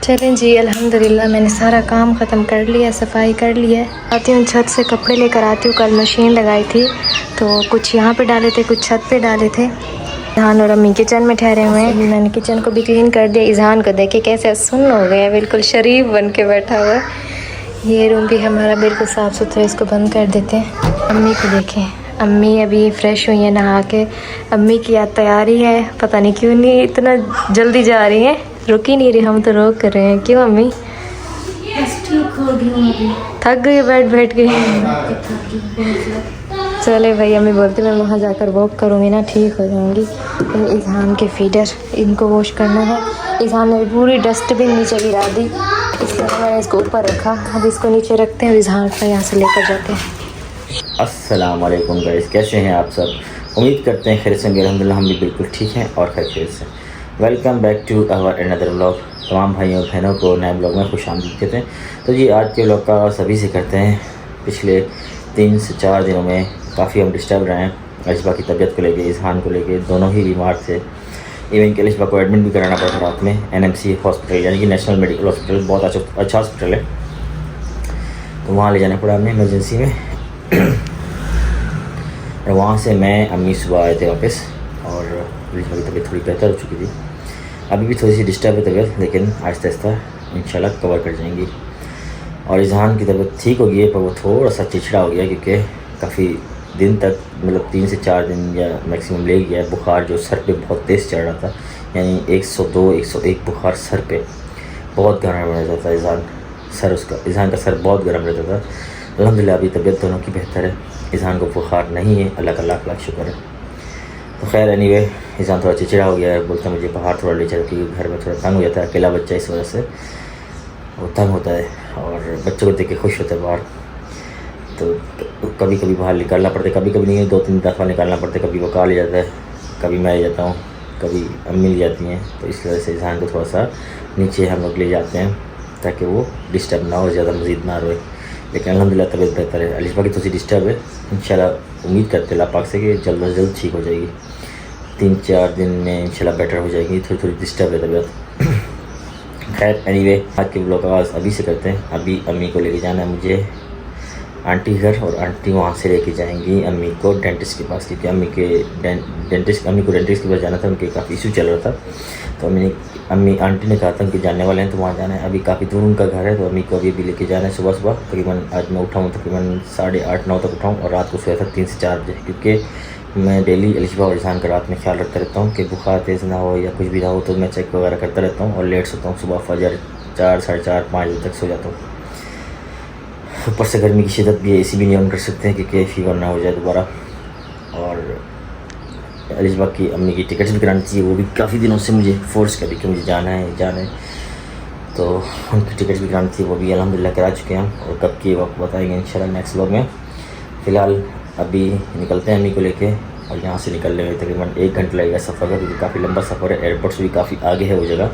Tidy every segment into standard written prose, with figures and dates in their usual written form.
चलें जी, अल्हम्दुलिल्लाह मैंने सारा काम ख़त्म कर लिया, सफाई कर लिया है। आती हूँ छत से कपड़े लेकर आती हूँ। कल मशीन लगाई थी तो कुछ यहाँ पे डाले थे, कुछ छत पे डाले थे। इज़हान और अम्मी किचन में ठहरे हुए हैं। मैंने किचन को भी क्लीन कर दिया। इज़हान को देखे कैसे सुन्न हो गया, बिल्कुल शरीफ बन के बैठा हुआ है। ये रूम भी हमारा बिल्कुल साफ़ सुथरा, इसको बंद कर देते हैं। अम्मी को देखें, अम्मी अभी फ़्रेश हुई है नहा के। अम्मी की आज तैयारी है, पता नहीं क्यों नहीं इतना जल्दी जा रही हैं, रुक ही नहीं रही, हम तो रोक कर रहे हैं। क्यों अम्मी? ठीक हो गई अभी, थक गई बैठ के। चले भाई, अम्मी बोलती मैं वहाँ जाकर वॉक करूँगी ना, ठीक हो जाऊँगी। इज़हान के फीडर, इनको वॉश करना है। इज़हान ने पूरी डस्टबिन नीचे गिरा दी, इसलिए मैंने इसको ऊपर रखा। अब इसको नीचे रखते हैं और इज़हान को यहाँ से लेकर जाते हैं। अस्सलाम वालेकुम गाइस, कैसे हैं आप सब? उम्मीद करते हैं खैर से। अल्हम्दुलिल्लाह हम भी बिल्कुल ठीक हैं और खैर से। Welcome back to our another vlog. तमाम भाइयों बहनों को नए ब्लॉग में खुश आमदीद कहते हैं। तो जी आज के व्लॉग का सभी से करते हैं। पिछले 3 से 4 दिनों में काफ़ी हम डिस्टर्ब रहे हैं। अलिशबा की तबीयत को लेके, इज़हान को लेके, दोनों ही बीमार थे। इवन कि अलिशबा को एडमिट भी कराना पड़ा था रात में NMC हॉस्पिटल, यानी कि नेशनल मेडिकल हॉस्पिटल, बहुत अच्छा हॉस्पिटल है। तो वहाँ ले जाना पड़ा हमें इमरजेंसी में। और वहाँ से मैं अम्मी सुबह आए थे वापस और अलिशबा की तबीयत थोड़ी बेहतर हो चुकी थी। अभी भी थोड़ी सी डिस्टर्ब है तबीयत, लेकिन आहिस्ता आहिस्ता इंशाल्लाह कवर कर जाएंगी। और इज़हान की तबीयत ठीक हो गई है, पर वो थोड़ा सा चिड़चिड़ा हो गया क्योंकि काफ़ी दिन तक, मतलब 3 से 4 दिन या मैक्सिमम ले गया है। बुखार जो सर पे बहुत तेज़ चढ़ रहा था, यानी 102 101 बुखार सर पे, बहुत गर्म रहता था इज़हान का सर बहुत गर्म रहता था। अल्हम्दुलिल्लाह अभी तबीयत दोनों की बेहतर है। इज़हान को बुखार नहीं है, अल्लाह का लाख लाख शुक्र है। तो खैर एनीवे, इज़हान थोड़ा चिड़चिड़ा हो गया है, बोलता मुझे बाहर थोड़ा ले चल, क्योंकि घर में थोड़ा तंग हो जाता है। अकेला बच्चा इस वजह से वो तंग होता है और बच्चों को देख के खुश होता है बाहर। तो कभी कभी बाहर निकालना पड़ता है, कभी कभी नहीं, 2-3 दफ़ा निकालना पड़ता है। कभी वो कार ले जाता है, कभी मैं ले जाता हूँ, कभी अम्मी ले जाती हैं। तो इस वजह से इज़हान को थोड़ा सा नीचे हम लोग ले जाते हैं ताकि वो डिस्टर्ब ना हो, ज़्यादा मज़ीद ना रोए। लेकिन अल्हम्दुलिल्लाह तबीयत बेहतर है। अलिशबा की थोड़ी डिस्टर्ब है, इंशाल्लाह उम्मीद करते हैं अल्लाह पाक से कि जल्द अज जल्द ठीक हो जाएगी। 3-4 दिन में इंशाल्लाह बेटर हो जाएगी। थोड़ी डिस्टर्ब है तबीयत। खैर एनीवे, आज के ब्लॉग आगाज़ अभी से करते हैं। अभी अम्मी को लेके जाना है मुझे आंटी घर, और आंटी वहाँ से लेके जाएंगी अम्मी को डेंटिस्ट के पास, क्योंकि अम्मी को डेंटिस्ट के पास जाना था। उनके काफ़ी इशू चल रहा था। तो आंटी ने कहा था उनके जाने वाले हैं, तो वहाँ जाना है। अभी काफ़ी दूर उनका घर है, तो अम्मी को अभी लेके जाना है। सुबह तकरीबन आज मैं उठाऊँ तकरीबन 8:30-9 तक उठाऊँ, और रात को सोया था 3 से 4 बजे, क्योंकि मैं डेली अलिशबा और इज़हान का रात में ख्याल रखता रहता हूँ कि बुखार तेज़ ना हो या कुछ भी ना हो। तो मैं चेक वगैरह करता रहता हूँ और लेट सोता हूँ। सुबह फजर 4, साढ़े 4, 5 बजे तक सो जाता हूँ। ऊपर से गर्मी की शिद्दत भी है, AC भी नहीं ऑन कर सकते हैं क्योंकि फीवर ना हो जाए दोबारा। और अलिशबा की अम्मी की टिकट्स भी करानी चाहिए, वो भी काफ़ी दिनों से मुझे फोर्स करी कि मुझे जाना है। तो उनकी टिकट्स भी करानी थी, वो भी अल्हम्दुलिल्लाह करा चुके हैं हम। और कब की वक्त बताएंगे इंशाल्लाह नेक्स्ट व्लॉग में। फ़िलहाल अभी निकलते हैं अम्मी को लेके, और यहाँ से निकलने में तकरीबन 1 घंटा लगेगा सफ़र का, क्योंकि काफ़ी लंबा सफ़र है। एयरपोर्ट से भी काफ़ी आगे है वो जगह।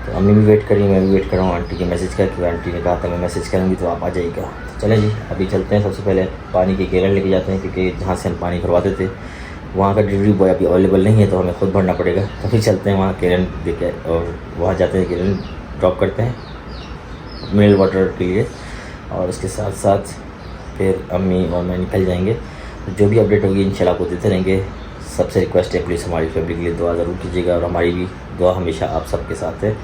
तो अम्मी भी वेट करी, मैं भी वेट कर रहा हूँ आंटी के मैसेज का, क्योंकि आंटी ने कहा था मैं मैसेज करूँगी तो आप आ जाइएगा। तो चलें जी, अभी चलते हैं। सबसे पहले पानी की केरल लेके जाते हैं, क्योंकि जहाँ से हम पानी भरवाते थे वहाँ का डिलीवरी बॉय अभी अवेलेबल नहीं है, तो हमें खुद भरना पड़ेगा। तो फिर चलते हैं वहाँ केरन देके, और वहाँ जाते हैं, केरन ड्रॉप करते हैं मिनरल वाटर के लिए, और उसके साथ साथ फिर अम्मी और मैं निकल जाएंगे। तो जो भी अपडेट होगी इंशाल्लाह आपको देते रहेंगे। सबसे रिक्वेस्ट है, प्लीज़ हमारी फैमिली के लिए दुआ ज़रूर कीजिएगा, और हमारी भी दुआ हमेशा आप सबके साथ है।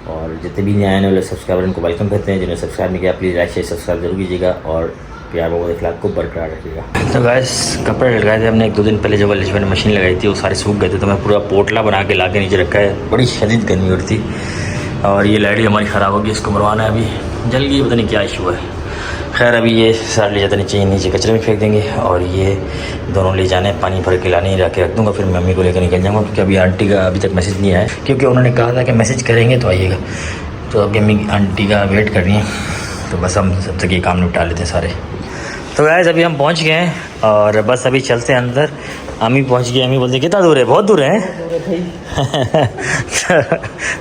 और जितने भी नए आने वाले सब्सक्राइबर उनको वेलकम करते हैं। जिन्हें सब्सक्राइब नहीं किया प्लीज़ लाइक शेयर सब्सक्राइब जरूर कीजिएगा, और प्यार मोहब्बत अखलाक को बरकरार रखिएगा। तो गाइस, कपड़े लगाए थे हमने 1-2 दिन पहले, जब अलिशबा ने मशीन लगाई थी वो सारे सूख गए थे, तो मैं पूरा पोटला बना के ला के नीचे रखा है। बड़ी शदीद गर्मी हो रही थी, और ये लाइट हमारी ख़राब होगी, इसको मरवाना है। अभी जल गई, पता नहीं क्या इशू है। खैर अभी ये सारे ले जाते नीचे कचरे में फेंक देंगे, और ये दोनों ले जाने, पानी भर के लाने ला के रख दूँगा। फिर मम्मी को लेकर निकल जाऊँगा, क्योंकि अभी आंटी का अभी तक मैसेज नहीं आया, क्योंकि उन्होंने कहा था कि मैसेज करेंगे तो आइएगा। तो अभी अम्मी आंटी का वेट कर रही हैं, तो बस हम सब तक ये काम निपटा लेते हैं सारे। तो गाइस अभी हम पहुंच गए हैं, और बस अभी चलते हैं अंदर। अम्मी पहुंच गई, अम्मी बोलती कितना दूर है? बहुत दूर है।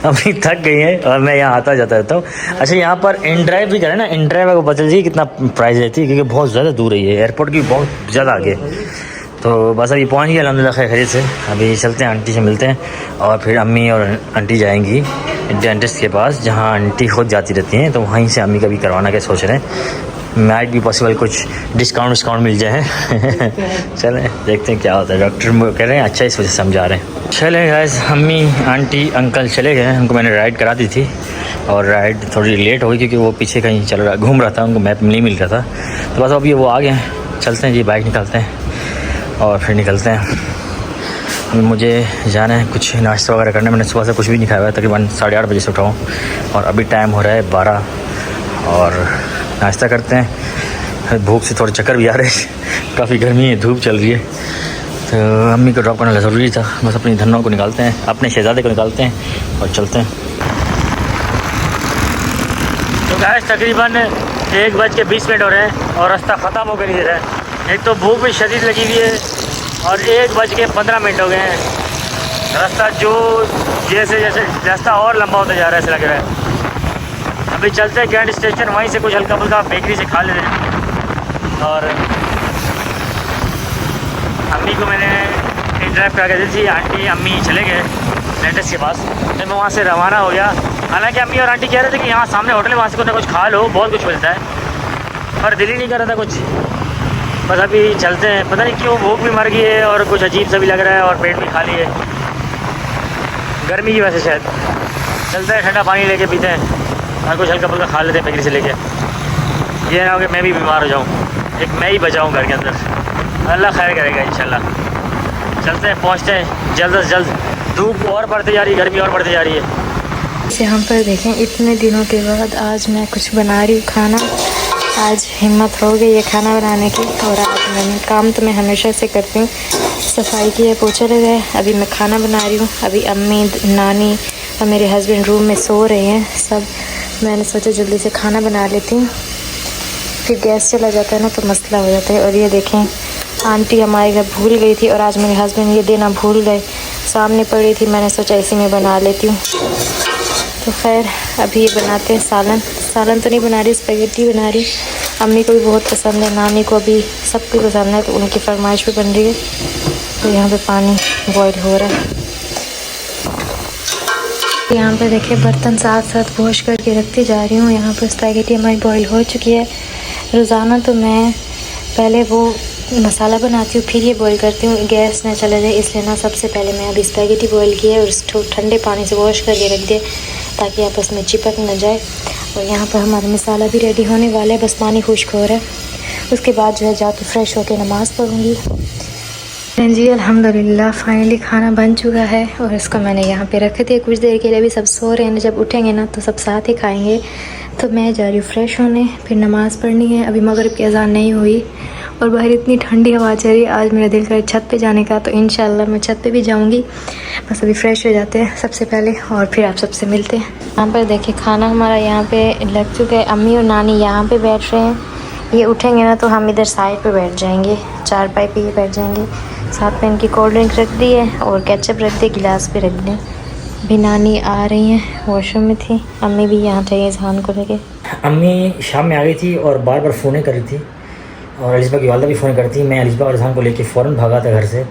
अम्मी थक गई हैं, और मैं यहाँ आता जाता रहता हूँ। अच्छा, यहाँ पर इन ड्राइव भी करें ना, इन ड्राइव को बता दीजिए कितना प्राइस रहती है, क्योंकि बहुत ज़्यादा दूर है ये, एयरपोर्ट की बहुत ज़्यादा आगे। तो बस अभी पहुंच गए अल्हम्दुलिल्लाह खैरियत से। अभी चलते हैं, आंटी से मिलते हैं और फिर अम्मी और आंटी जाएंगी डेंटिस्ट के पास, जहां आंटी खुद जाती रहती हैं, तो वहीं से अम्मी का भी करवाना के सोच रहे हैं। माइट भी पॉसिबल कुछ डिस्काउंट मिल जाए। चलें देखते हैं क्या होता है। डॉक्टर कह रहे हैं अच्छा, इस वजह से समझा रहे हैं। चले गाइस, अम्मी आंटी अंकल चले गए। उनको मैंने राइड करा दी थी और राइड थोड़ी लेट हो गई क्योंकि वो पीछे कहीं घूम रहा था, उनको मैप नहीं मिल रहा था। तो बस अभी वो आ गए हैं, चलते हैं जी, बाइक निकालते हैं और फिर निकलते हैं। अभी मुझे जाना है कुछ नाश्ता वगैरह करने। मैंने सुबह से कुछ भी नहीं खाया हुआ है, तकरीबन 8:30 बजे से उठा हूँ और अभी टाइम हो रहा है 12 और नाश्ता करते हैं। भूख से थोड़े चक्कर भी आ रहे हैं, काफ़ी गर्मी है, धूप चल रही है, तो अम्मी को ड्रॉप करना ज़रूरी था। बस अपनी धनों को निकालते हैं, अपने शहज़ादे को निकालते हैं और चलते हैं। तो गाइस तकरीबन 1:20 हो रहे हैं और रास्ता ख़त्म होकर नहीं दे रहा है। एक तो भूख भी शदीद लगी हुई है और 1:15 हो गए हैं। रास्ता जो जैसे रास्ता और लंबा होता जा रहा है ऐसा लग रहा है। अभी चलते हैं कैंट स्टेशन, वहीं से कुछ हल्का फुल्का बेकरी से खा लेते हैं। और अम्मी को मैंने ड्राइव करा के दी थी, आंटी अम्मी चले गए डेंटिस्ट के पास, तो मैं वहाँ से रवाना हो गया। हालांकि अम्मी और आंटी कह रहे थे कि यहाँ सामने होटल है, वहाँ से कुछ ना कुछ खा लो, बहुत कुछ मिलता है, पर दिल ही नहीं कर रहा था कुछ। बस अभी चलते हैं, पता नहीं क्यों भूख भी मर गई है और कुछ अजीब सा भी लग रहा है और पेट भी खाली है, गर्मी की वजह से शायद। चलते हैं, ठंडा पानी लेके पीते हैं और कुछ हल्का फुल्का खा लेते हैं बेकरी से लेके। ये ना हो कि मैं भी बीमार हो जाऊँ, एक मैं ही बचाऊँ घर के अंदर। अल्लाह खैर करेगा इंशाल्लाह। चलते हैं, पहुँचते हैं जल्द से जल्द। धूप और बढ़ती जा रही है, गर्मी और बढ़ती जा रही है। यहाँ पर देखें, इतने दिनों के बाद आज मैं कुछ बना रही हूँ खाना। आज हिम्मत हो गई है खाना बनाने की और आज मैंने काम तो मैं हमेशा से करती हूँ, सफाई की है, पोछा लगाया, अभी मैं खाना बना रही हूँ। अभी अम्मी नानी और मेरे हस्बैंड रूम में सो रहे हैं सब। मैंने सोचा जल्दी से खाना बना लेती हूँ, फिर गैस चला जाता है ना तो मसला हो जाता है। और ये देखें, आंटी हमारे घर भूल गई थी और आज मेरे हस्बैंड ये देना भूल गए, सामने पड़ी थी, मैंने सोचा इसी में बना लेती हूँ। तो खैर अभी ये बनाते हैं सालन तो नहीं बना रही, स्पैगेटी बना रही। अम्मी को भी बहुत पसंद है, नानी को भी, सबको पसंद है, तो उनकी फरमाइश भी बन रही है। तो यहाँ पे पानी बॉईल हो रहा है। यहाँ पे देखिए बर्तन साथ साथ वॉश करके रखती जा रही हूँ। यहाँ पर स्पैगेटी हमारी बॉईल हो चुकी है। रोज़ाना तो मैं पहले वो मसाला बनाती हूँ फिर ये बॉईल करती हूँ, गैस ना चला जाए इसलिए ना। सबसे पहले मैं अभी स्पैगेटी बॉईल की है और इसको ठंडे पानी से वॉश करके रख दिए ताकि आपस में चिपक न जाए। और यहाँ पर हमारा मसाला भी रेडी होने वाला है, बस पानी खुश्क हो रहा है। उसके बाद जो है जाके फ़्रेश होकर नमाज़ पढ़ूँगी। जी अल्हम्दुलिल्लाह फाइनली खाना बन चुका है और इसको मैंने यहाँ पे रख दिया कुछ देर के लिए। अभी सब सो रहे हैं, जब उठेंगे ना तो सब साथ ही खाएंगे। तो मैं जा रही हूँ फ़्रेश होने, फिर नमाज़ पढ़नी है। अभी मगरिब की अज़ान नहीं हुई और बाहर इतनी ठंडी हवा चल रही है। आज मेरा दिल करे छत पे जाने का, तो इंशाल्लाह मैं छत पे भी जाऊँगी। बस अभी फ़्रेश हो जाते हैं सबसे पहले और फिर आप सबसे मिलते हैं। यहाँ पर देखिए खाना हमारा यहाँ पे लग चुका है। अम्मी और नानी यहाँ पे बैठ रहे हैं, ये उठेंगे ना तो हम इधर साइड पे बैठ जाएंगे, चारपाई पे ये बैठ जाएंगे। साथ में इनकी कोल्ड ड्रिंक रख दी है और केचप रख दिए, गिलास भी रख दें। भी नानी आ रही हैं, वॉशरूम में थी। अम्मी भी यहाँ थे इज़हान को लेके। अम्मी शाम में आ गई थी और बार बार फ़ोनें कर रही थी और अलिस्बा की वालदा भी फ़ोन करती। मैं अलिस्बा और इज़हान को लेके फ़ौरन भागा था घर से।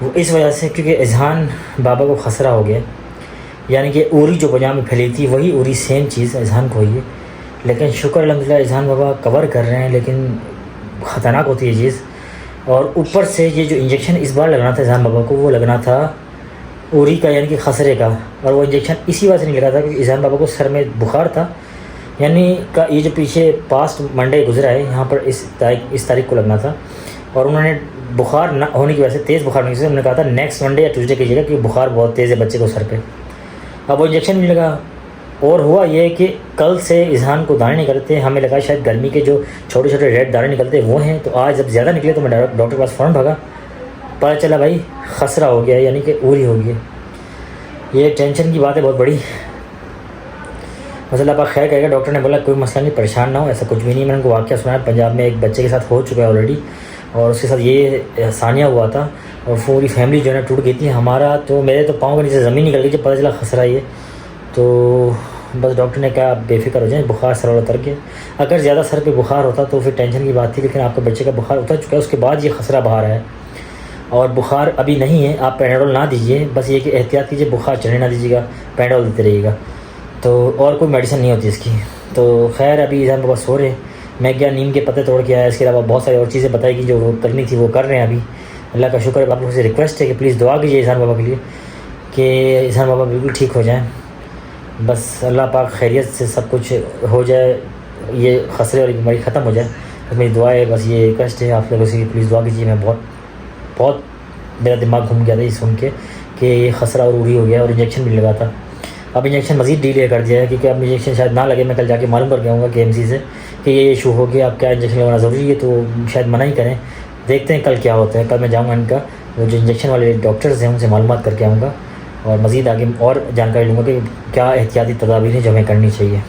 वो इस वजह से क्योंकि इज़हान बाबा को खसरा हो गया, यानी कि उरी जो पजामा में फैली थी वही उरी सेम चीज़ इज़हान को हुई है। लेकिन शुक्र अल्हम्दुलिल्लाह इज़हान बाबा कवर कर रहे हैं, लेकिन ख़तरनाक होती है चीज़। और ऊपर से ये जो इंजेक्शन इस बार लगना था इज़हान बाबा को, वो लगना था उरी का यानी कि खसरे का। और वो इंजेक्शन इसी वजह से नहीं लगा था क्योंकि इज़हान बाबा को सर में बुखार था, यानी का ये जो पीछे पास्ट मंडे गुजरा है यहाँ पर इस तारीख को लगना था। और उन्होंने बुखार न होने की वजह से, तेज़ बुखार होने की वजह से उन्होंने कहा था नेक्स्ट मंडे या ट्यूसडे कीजिएगा क्योंकि बुखार बहुत तेज़ है बच्चे को सर पे। अब वो इंजेक्शन नहीं लगा और हुआ ये कि कल से इज़हान को दाने निकलते हैं। हमें लगा शायद गर्मी के जो छोटे छोटे रेड दाने निकलते हैं वो हैं। तो आज जब ज़्यादा निकले तो मैं डॉक्टर के पास फ़ौरन भागा, पता चला भाई खसरा हो गया, यानी कि उरी हो गई। ये टेंशन की बात है बहुत बड़ी। मसला आप खैर करेगा। डॉक्टर ने बोला कोई मसला नहीं, परेशान ना हो, ऐसा कुछ भी नहीं। मैंने उनको वाक़या सुनाया, पंजाब में एक बच्चे के साथ हो चुका है ऑलरेडी और उसके साथ ये सानिया हुआ था और पूरी फैमिली जो है ना टूट गई थी। हमारा तो मेरे तो पाँव के नीचे ज़मीन निकल गई जब पता चला खसरा ये। तो बस डॉक्टर ने कहा बेफिक्र हो जाए, बुखार सर और उतर गया। अगर ज़्यादा सर पे बुखार होता तो फिर टेंशन की बात थी, लेकिन आपके बच्चे का बुखार उतर चुका है, उसके बाद ये खसरा बाहर आया। और बुखार अभी नहीं है, आप पैराडोल ना दीजिए, बस ये कि एहतियात कीजिए, बुखार चढ़ने ना दीजिएगा, पैराडोल देते रहिएगा। तो और कोई मेडिसिन नहीं होती इसकी। तो खैर अभी ईज़ान बाबा सो रहे, मैं गया नीम के पत्ते तोड़ के आया, इसके अलावा बहुत सारी और चीज़ें बताई कि जो वो करनी थी वो कर रहे हैं अभी। अल्लाह का शुक्र है। आप लोगों से रिक्वेस्ट है कि प्लीज़ दुआ कीजिए ईज़ान बाबा के लिए कि ईज़ान बाबा बिल्कुल ठीक हो जाएँ। बस अल्लाह पाक खैरियत से सब कुछ हो जाए, ये खसरे वाली बीमारी ख़त्म हो जाए। तो मेरी दुआ है, बस ये रिक्वेस्ट है आप लोगों से कि प्लीज़ दुआ कीजिए। मैं बहुत मेरा दिमाग घूम गया था ये सुन के कि ये खसरा और उड़ी हो गया और इंजेक्शन भी लगा था। अब इंजेक्शन मज़ीद डिले कर दिया है क्योंकि अब इंजेक्शन शायद ना लगे। मैं कल जाके मालूम करके आऊँगा KMC से कि ये इशू हो गया, अब क्या इंजेक्शन लगाना ज़रूरी है, तो शायद मना ही करें। देखते हैं कल क्या होता है। कल मैं जाऊँगा इनका वो जो इंजेक्शन वाले डॉक्टर्स हैं उनसे मालूमात करके आऊँगा और मज़ीद आगे और जानकारी लूँगा कि क्या एहतियाती तदाबीर हैं जो हमें करनी चाहिए।